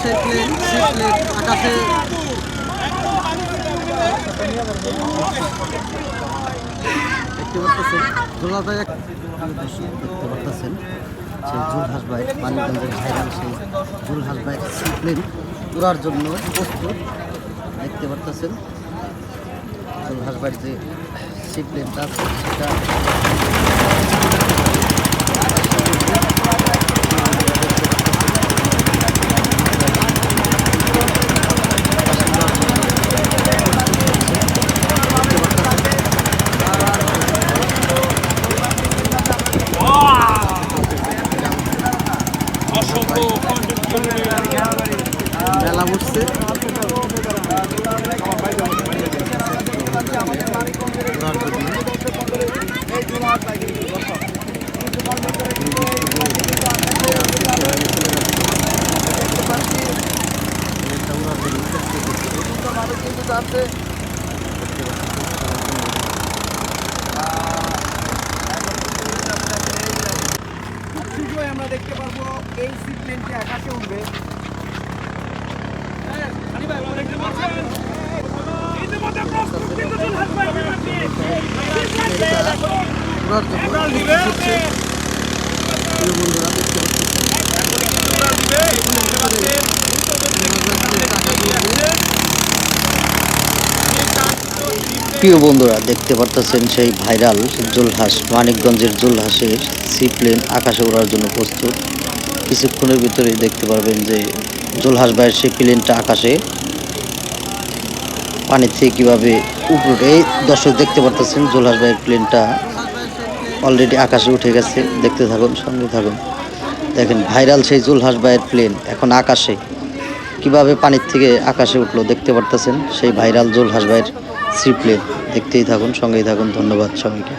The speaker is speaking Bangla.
সেই প্লেন আকাশে দেখতে পাচ্ছেন জোলাভাই দেখতে পাচ্ছেন সেই জুলহাস ভাই মানিকগঞ্জের ভাইরাল সেই জুলহাস ভাই সি প্লেন উড়ার জন্য প্রস্তুত দেখতে পাচ্ছেন জুলহাস ভাইয়ের যে সি প্লেনটা আছে সেটা মেলা বসছে আমরা দেখতে পাবো এই সি প্লেনটি আকাশে উঠবে। প্রিয় বন্ধুরা দেখতে পাচ্ছেন সেই ভাইরাল জুলহাস মানিকগঞ্জের জুলহাসের সি প্লেন আকাশে ওড়ার জন্য প্রস্তুত। কিছুক্ষণের ভিতরেই দেখতে পারবেন যে জুলহাস ভাইয়ের সেই প্লেনটা আকাশে পানির থেকে কীভাবে উপরে দর্শক দেখতে পাচ্ছেন জুলহাস ভাইয়ের প্লেনটা অলরেডি আকাশে উঠে গেছে। দেখতে থাকুন, সঙ্গে থাকুন। দেখেন ভাইরাল সেই জুলহাস ভাইয়ের প্লেন এখন আকাশে কিভাবে পানির থেকে আকাশে উঠলো দেখতে পারতেছেন সেই ভাইরাল জুলহাস ভাইয়ের সি প্লেন। দেখতেই থাকুন, সঙ্গেই থাকুন। ধন্যবাদ সবাইকে।